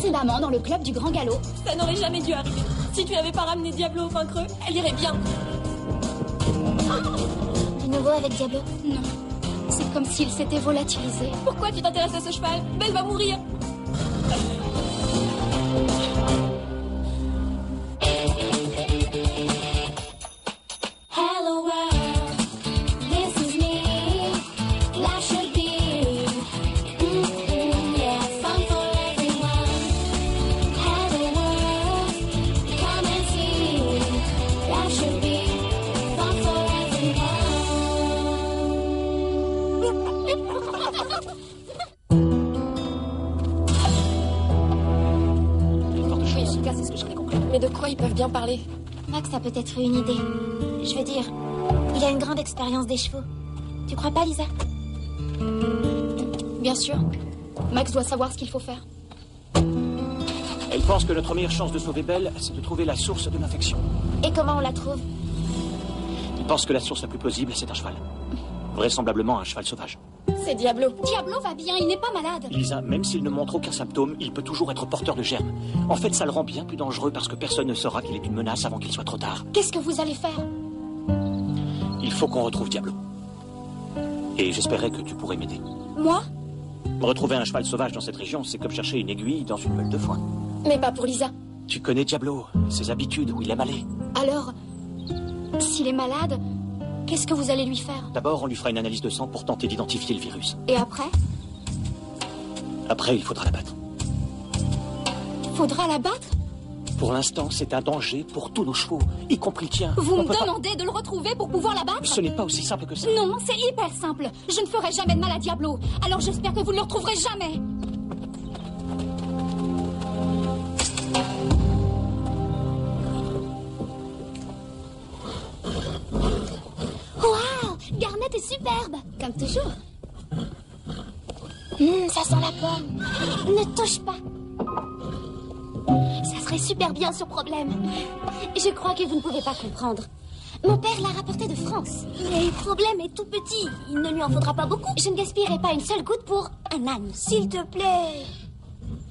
précédemment dans le club du Grand Galop. Ça n'aurait jamais dû arriver. Si tu n'avais pas ramené Diablo au pain creux, elle irait bien. De nouveau avec Diablo? Non. C'est comme s'il s'était volatilisé. Pourquoi tu t'intéresses à ce cheval? Belle va mourir. Ils peuvent bien parler. Max a peut-être une idée. Je veux dire, il a une grande expérience des chevaux. Tu crois pas, Lisa? Bien sûr. Max doit savoir ce qu'il faut faire. Elle pense que notre meilleure chance de sauver Belle, c'est de trouver la source de l'infection. Et comment on la trouve? Il pense que la source la plus plausible, c'est un cheval. Vraisemblablement un cheval sauvage. C'est Diablo. Diablo va bien, il n'est pas malade. Lisa, même s'il ne montre aucun symptôme, il peut toujours être porteur de germes. En fait, ça le rend bien plus dangereux parce que personne ne saura qu'il est une menace avant qu'il soit trop tard. Qu'est-ce que vous allez faire? Il faut qu'on retrouve Diablo. Et j'espérais que tu pourrais m'aider. Moi? Retrouver un cheval sauvage dans cette région, c'est comme chercher une aiguille dans une meule de foin. Mais pas pour Lisa. Tu connais Diablo, ses habitudes, où il aime aller. Alors, s'il est malade, qu'est-ce que vous allez lui faire? D'abord, on lui fera une analyse de sang pour tenter d'identifier le virus. Et après? Après, il faudra la battre. Faudra la battre? Pour l'instant, c'est un danger pour tous nos chevaux, y compris le tien. Vous me demandez de le retrouver pour pouvoir la battre? Ce n'est pas aussi simple que ça. Non, c'est hyper simple. Je ne ferai jamais de mal à Diablo. Alors j'espère que vous ne le retrouverez jamais. Waouh! Garnet est superbe. Comme toujours. Ça sent la pomme. Ne touche pas. Ça serait super bien sur problème. Je crois que vous ne pouvez pas comprendre. Mon père l'a rapporté de France. Mais le problème est tout petit. Il ne lui en faudra pas beaucoup. Je ne gaspillerai pas une seule goutte pour un âne. S'il te plaît.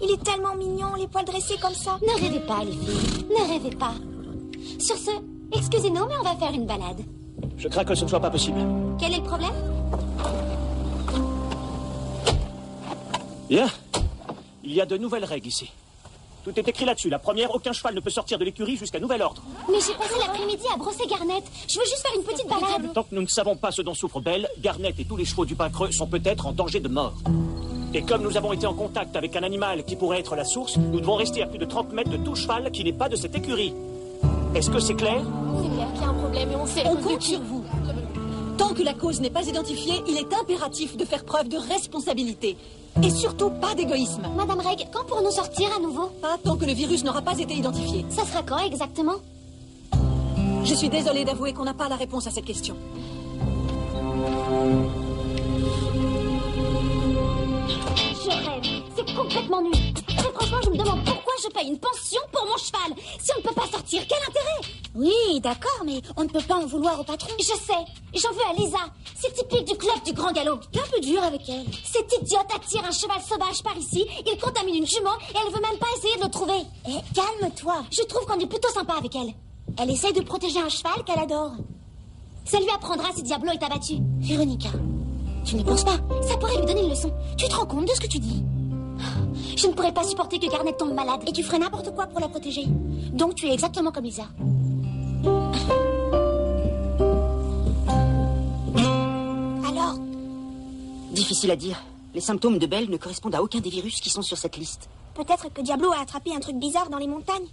Il est tellement mignon, les poils dressés comme ça. Ne rêvez pas, les filles. Ne rêvez pas. Sur ce, excusez-nous, mais on va faire une balade. Je crains que ce ne soit pas possible. Quel est le problème? Bien. Il y a de nouvelles règles ici. Tout est écrit là-dessus. La première, aucun cheval ne peut sortir de l'écurie jusqu'à nouvel ordre. Mais j'ai passé l'après-midi à brosser Garnet. Je veux juste faire une petite balade. Tant que nous ne savons pas ce dont souffre Belle, Garnet et tous les chevaux du pain creux sont peut-être en danger de mort. Et comme nous avons été en contact avec un animal qui pourrait être la source, nous devons rester à plus de 30 mètres de tout cheval qui n'est pas de cette écurie. Est-ce que c'est clair? C'est clair qu'il y a un problème et on sait... On compte sur vous. Tant que la cause n'est pas identifiée, il est impératif de faire preuve de responsabilité. Et surtout, pas d'égoïsme. Madame Reg, quand pourrons-nous sortir à nouveau? Pas tant que le virus n'aura pas été identifié. Ça sera quand exactement? Je suis désolée d'avouer qu'on n'a pas la réponse à cette question. Je rêve. C'est complètement nul. Très franchement, je me demande pourquoi je paye une pension pour mon cheval. Si on ne peut pas sortir, quel intérêt? Oui, d'accord, mais on ne peut pas en vouloir au patron. Je sais. J'en veux à Lisa. C'est typique du club du Grand Galop. T'es un peu dur avec elle. Cette idiote attire un cheval sauvage par ici, il contamine une jument et elle veut même pas essayer de le trouver. Eh, calme-toi. Je trouve qu'on est plutôt sympa avec elle. Elle essaye de protéger un cheval qu'elle adore. Ça lui apprendra si Diablo est abattu. Véronica, tu ne penses pas? Ça pourrait lui donner une leçon. Tu te rends compte de ce que tu dis? Je ne pourrais pas supporter que Garnet tombe malade. Et tu ferais n'importe quoi pour la protéger. Donc tu es exactement comme Lisa. Alors? Difficile à dire. Les symptômes de Belle ne correspondent à aucun des virus qui sont sur cette liste. Peut-être que Diablo a attrapé un truc bizarre dans les montagnes.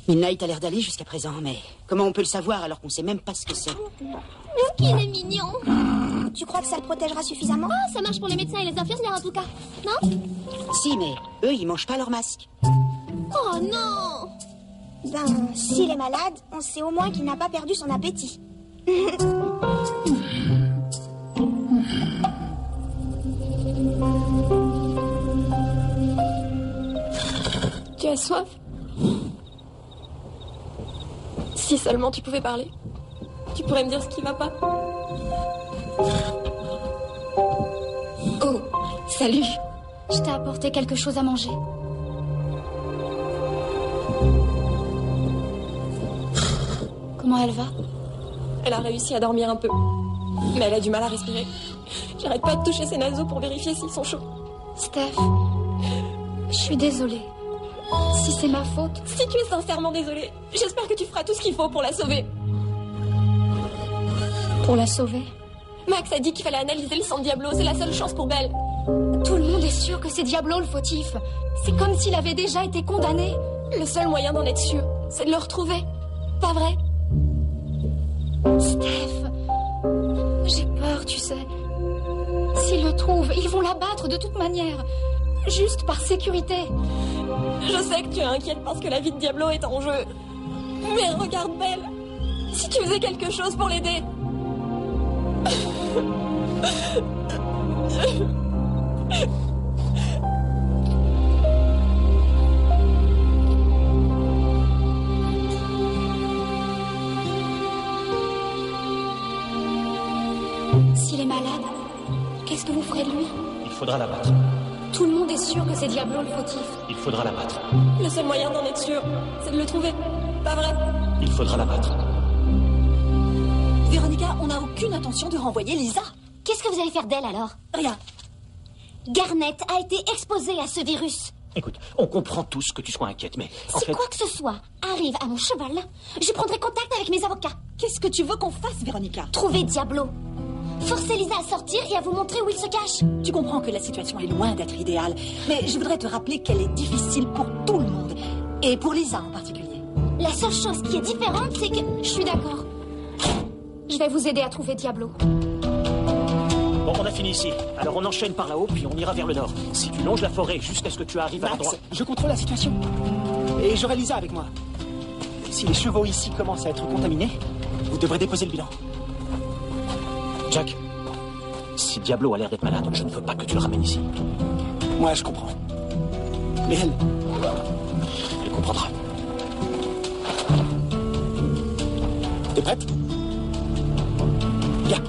Midnight a l'air d'aller jusqu'à présent, mais comment on peut le savoir alors qu'on sait même pas ce que c'est? Qu'il est mignon. Tu crois que ça le protégera suffisamment? Ah, ça marche pour les médecins et les infirmières en tout cas. Non? Si, mais eux, ils mangent pas leur masque. Oh non! Ben, s'il est malade, on sait au moins qu'il n'a pas perdu son appétit. Tu as soif? Si seulement tu pouvais parler. Tu pourrais me dire ce qui va pas. Oh, salut. Je t'ai apporté quelque chose à manger. Comment elle va? Elle a réussi à dormir un peu. Mais elle a du mal à respirer. J'arrête pas de toucher ses naseaux pour vérifier s'ils sont chauds. Steph, je suis désolée. Si c'est ma faute... Si tu es sincèrement désolée, j'espère que tu feras tout ce qu'il faut pour la sauver. Pour la sauver? Max a dit qu'il fallait analyser le sang de Diablo, c'est la seule chance pour Belle. Tout le monde est sûr que c'est Diablo le fautif. C'est comme s'il avait déjà été condamné. Le seul moyen d'en être sûr, c'est de le retrouver. Pas vrai? Steph, j'ai peur, tu sais. S'ils le trouvent, ils vont l'abattre de toute manière. Juste par sécurité. Je sais que tu es inquiète parce que la vie de Diablo est en jeu. Mais regarde Belle. Si tu faisais quelque chose pour l'aider... S'il est malade, qu'est-ce que vous ferez de lui? Il faudra l'abattre. Tout le monde est sûr que c'est Diablo le fautif. Il faudra l'abattre. Le seul moyen d'en être sûr, c'est de le trouver. Pas vrai? Il faudra l'abattre. Véronica, on n'a aucune intention de renvoyer Lisa. Qu'est-ce que vous allez faire d'elle alors? Rien. Garnet a été exposée à ce virus. Écoute, on comprend tous que tu sois inquiète, mais en Si fait... quoi que ce soit arrive à mon cheval, je prendrai contact avec mes avocats. Qu'est-ce que tu veux qu'on fasse, Véronica? Trouver Diablo. Forcer Lisa à sortir et à vous montrer où il se cache. Tu comprends que la situation est loin d'être idéale, mais je voudrais te rappeler qu'elle est difficile pour tout le monde, et pour Lisa en particulier. La seule chose qui est différente, c'est que... Je suis d'accord. Je vais vous aider à trouver Diablo. Bon, on a fini ici. Alors on enchaîne par là-haut, puis on ira vers le nord. Si tu longes la forêt jusqu'à ce que tu arrives à Max, l'endroit... je contrôle la situation. Et j'aurai Lisa avec moi. Si les chevaux ici commencent à être contaminés, vous devrez déposer le bilan. Jack, si Diablo a l'air d'être malade, je ne veux pas que tu le ramènes ici. Moi, je comprends. Mais elle comprendra. T'es prête? Viens.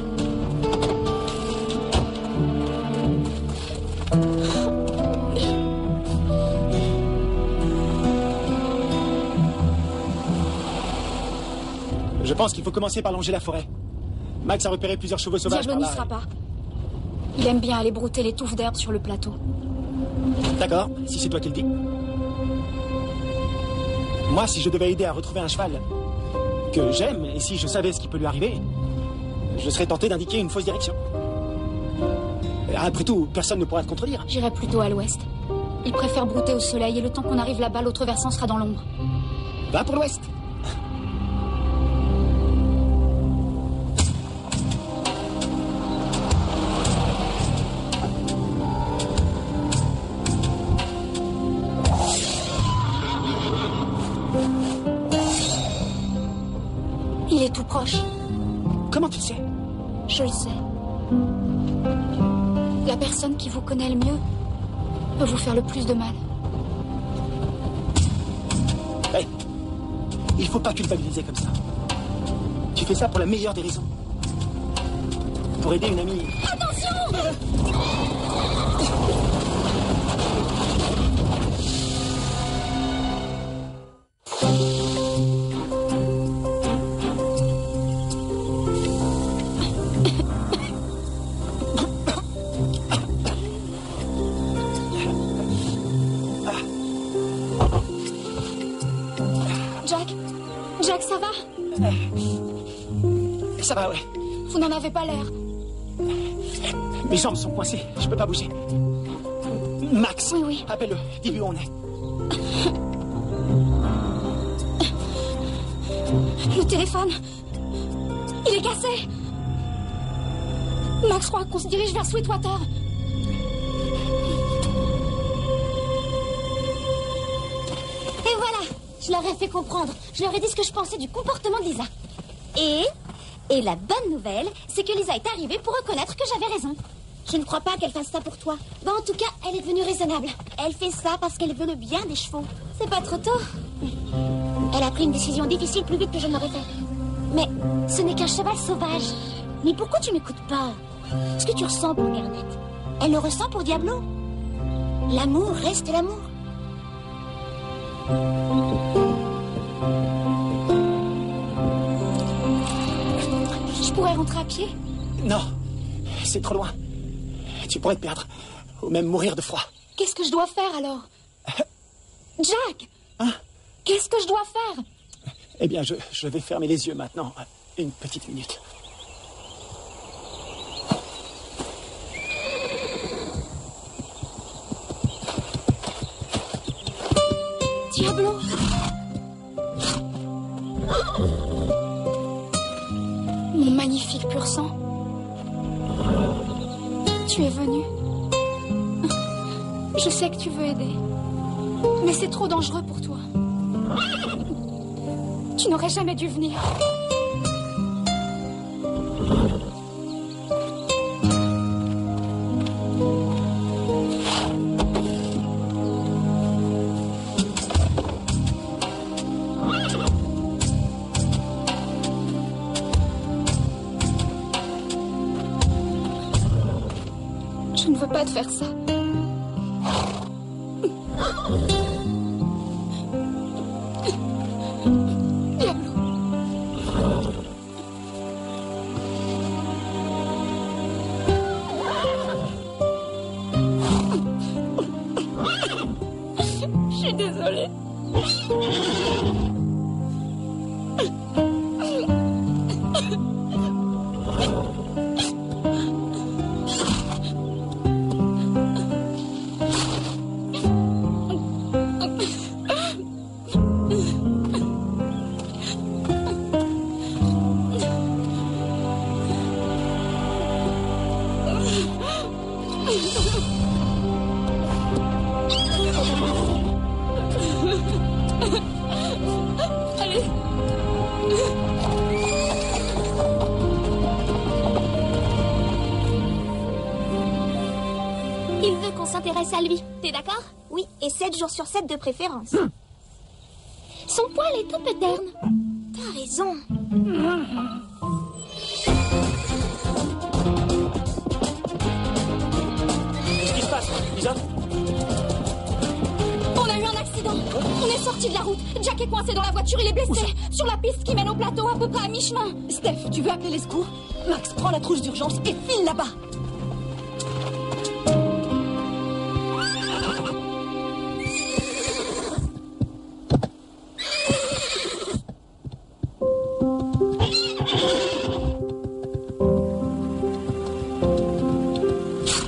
Je pense qu'il faut commencer par longer la forêt. Max a repéré plusieurs chevaux sauvages Diablo n'y par là. sera pas. Il aime bien aller brouter les touffes d'herbe sur le plateau. D'accord, si c'est toi qui le dis. Moi, si je devais aider à retrouver un cheval que j'aime, et si je savais ce qui peut lui arriver, je serais tenté d'indiquer une fausse direction. Après tout, personne ne pourra te contredire. J'irai plutôt à l'ouest. Il préfère brouter au soleil et le temps qu'on arrive là-bas, l'autre versant sera dans l'ombre. Va pour l'ouest. Il est tout proche. Comment tu le sais? Je le sais. La personne qui vous connaît le mieux peut vous faire le plus de mal. Hey, il faut pas culpabiliser comme ça. Tu fais ça pour la meilleure des raisons. Pour aider une amie. Jack, ça va? Ça va, ouais. Vous n'en avez pas l'air. Mes jambes sont coincées, je peux pas bouger. Max, Oui, oui. appelle-le, dis-lui où on est. Le téléphone. Il est cassé. Max croit qu'on se dirige vers Sweetwater. Et voilà. Je leur ai fait comprendre. Je leur ai dit ce que je pensais du comportement de Lisa. Et la bonne nouvelle, c'est que Lisa est arrivée pour reconnaître que j'avais raison. Je ne crois pas qu'elle fasse ça pour toi. Bah en tout cas, elle est devenue raisonnable. Elle fait ça parce qu'elle veut le bien des chevaux. C'est pas trop tôt. Elle a pris une décision difficile plus vite que je ne l'aurais fait. Mais ce n'est qu'un cheval sauvage. Mais pourquoi tu m'écoutes pas? Ce que tu ressens pour Garnet, elle le ressent pour Diablo. L'amour reste l'amour. pourrais rentrer à pied? Non, c'est trop loin. Tu pourrais te perdre, ou même mourir de froid. Qu'est-ce que je dois faire alors? Jack! Hein? Qu'est-ce que je dois faire? Eh bien, je vais fermer les yeux maintenant. Une petite minute. Diablo! Mon magnifique pur sang. Tu es venu. Je sais que tu veux aider. Mais c'est trop dangereux pour toi. Tu n'aurais jamais dû venir. Je ne veux pas te faire ça. Je suis désolée. Allez. Il veut qu'on s'intéresse à lui. T'es d'accord? Oui, et 7 jours sur 7 de préférence. Son poil est un peu terne. T'as raison. Qu'est-ce qui se passe, Lisa? On a eu un accident. On est sorti de la route. Jack est coincé dans la voiture, il est blessé. Sur la piste qui mène au plateau, à peu près à mi-chemin. Steph, tu veux appeler les secours? Max, prends la trousse d'urgence et file là-bas.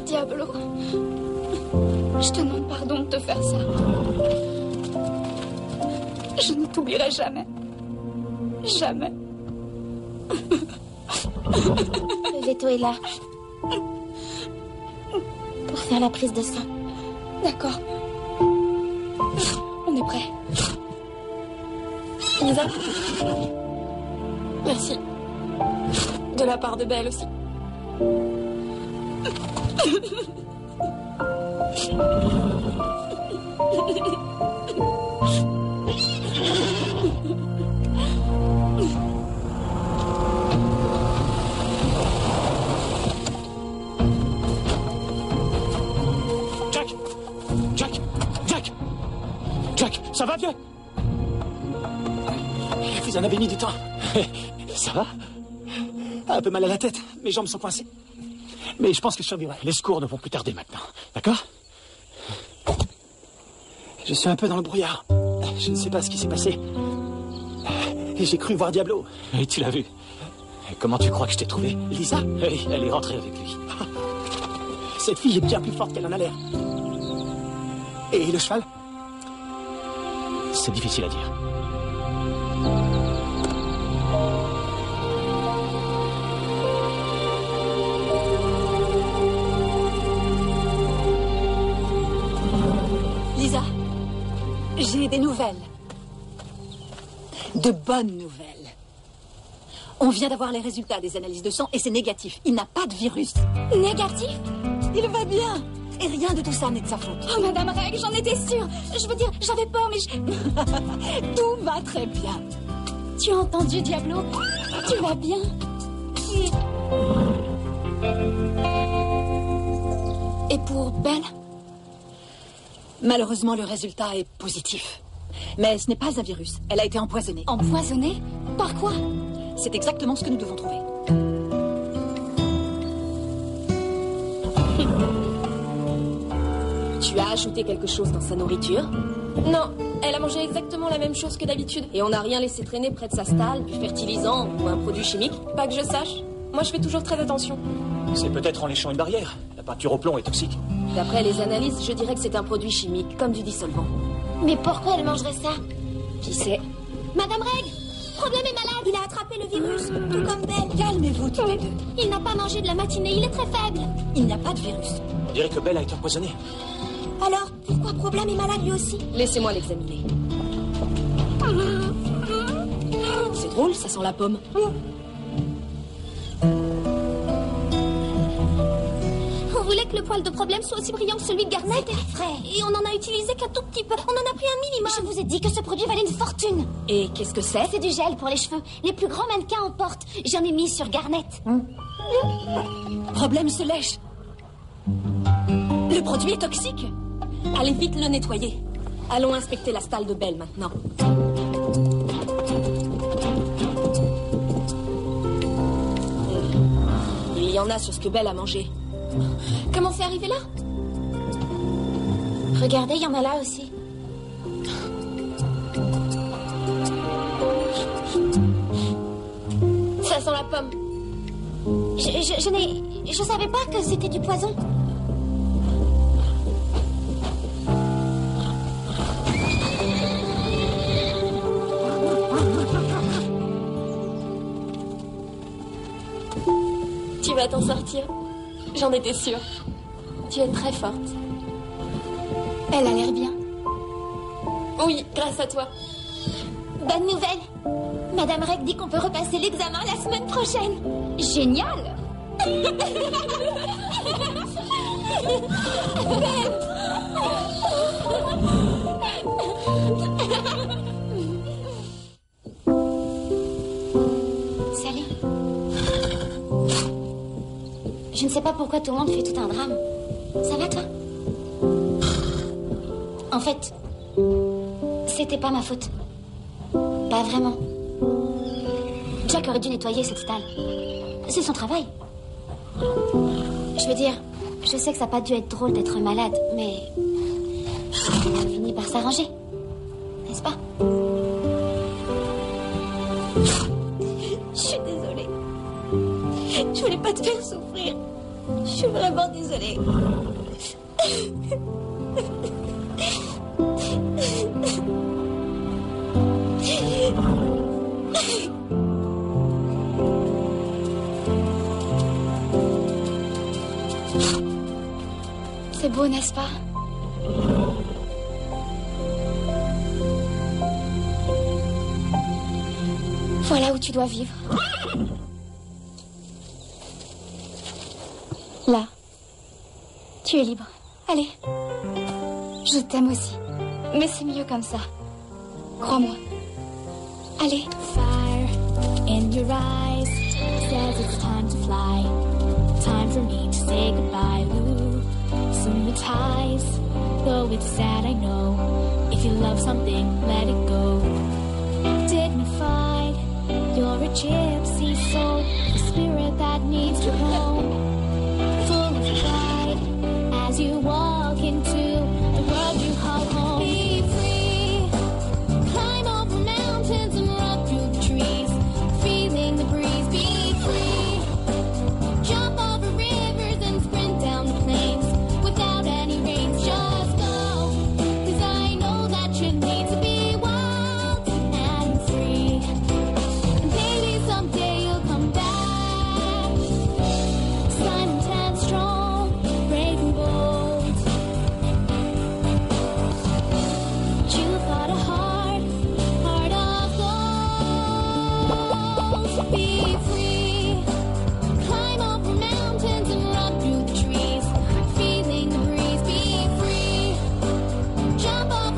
Diablo. Je te demande pardon de te faire ça. Je ne t'oublierai jamais. Jamais. Le veto est là. Pour faire la prise de sang. D'accord. On est prêt. Lisa. Merci. De la part de Belle aussi. Jack, ça va bien? Vous en avez mis du temps. Ça va? Un peu mal à la tête. Mes jambes sont coincées. Mais je pense que je survivrai. Les secours ne vont plus tarder maintenant. D'accord? Je suis un peu dans le brouillard. Je ne sais pas ce qui s'est passé. Et j'ai cru voir Diablo. Et tu l'as vu. Et comment tu crois que je t'ai trouvé? Lisa? Oui, elle est rentrée avec lui. Cette fille est bien plus forte qu'elle en a l'air. Et le cheval? C'est difficile à dire. Lisa, j'ai des nouvelles. De bonnes nouvelles. On vient d'avoir les résultats des analyses de sang et c'est négatif. Il n'a pas de virus. Négatif? Il va bien. Et rien de tout ça n'est de sa faute. Oh, Madame Reg, j'en étais sûre. Je veux dire, j'avais peur, mais Tout va très bien. Tu as entendu, Diablo? Tu vas bien? Et pour Belle? Malheureusement, le résultat est positif. Mais ce n'est pas un virus. Elle a été empoisonnée. Empoisonnée? Par quoi? C'est exactement ce que nous devons trouver. Tu as ajouté quelque chose dans sa nourriture? Non, elle a mangé exactement la même chose que d'habitude. Et on n'a rien laissé traîner près de sa stalle, du fertilisant ou un produit chimique. Pas que je sache. Moi, je fais toujours très attention. C'est peut-être en léchant une barrière. La peinture au plomb est toxique. D'après les analyses, je dirais que c'est un produit chimique, comme du dissolvant. Mais pourquoi elle mangerait ça? Qui sait? Madame Règle, Problème est malade. Il a attrapé le virus, tout comme Belle. Calmez-vous tous les deux. Il n'a pas mangé de la matinée, il est très faible. Il n'y a pas de virus. On dirait que Belle a été empoisonnée. Alors, pourquoi Problème est malade lui aussi? Laissez-moi l'examiner. C'est drôle, ça sent la pomme. On voulait que le poil de Problème soit aussi brillant que celui de Garnet. C'était frais. Et on n'en a utilisé qu'un tout petit peu. On en a pris un minimum. Je vous ai dit que ce produit valait une fortune. Et qu'est-ce que c'est? C'est du gel pour les cheveux. Les plus grands mannequins en portent. J'en ai mis sur Garnet. Problème se lèche. Le produit est toxique. Allez vite le nettoyer. Allons inspecter la stalle de Belle maintenant. Il y en a sur ce que Belle a mangé. Comment c'est arrivé là? Regardez, il y en a là aussi. Ça sent la pomme. Je savais pas que c'était du poison. Tu vas t'en sortir. J'en étais sûre. Tu es très forte. Elle a l'air bien. Oui, grâce à toi. Bonne nouvelle. Madame Reg dit qu'on peut repasser l'examen la semaine prochaine. Génial. Salut. Je ne sais pas pourquoi tout le monde fait tout un drame. Ça va, toi? En fait, c'était pas ma faute. Pas vraiment. Jack aurait dû nettoyer cette stalle. C'est son travail. Je veux dire, je sais que ça n'a pas dû être drôle d'être malade, mais ça finit par s'arranger. N'est-ce pas? Je suis désolée. Je voulais pas te faire souffrir. Je suis vraiment désolée. C'est beau, n'est-ce pas? Voilà où tu dois vivre. Là. Tu es libre. Allez. Je t'aime aussi. Mais c'est mieux comme ça. Crois-moi. Allez. Fire in your eyes says it's time to fly. Time for me to say goodbye. Loosen the ties. Though it's sad, I know. If you love something, let it go. Dignified, you're a gypsy soul, a spirit that needs to roam. Full of pride as you walk into the world you call home. Be free, climb over mountains and run through the trees, feeling the breeze. Be free, jump over rivers and sprint down the plains without any reins. Just go, 'cause I know that you need to be wild and free. And baby, someday you'll come back, silent and strong, brave and bold. You got a heart of gold. Be free, climb over mountains and run through the trees, feeling the breeze. Be free, jump over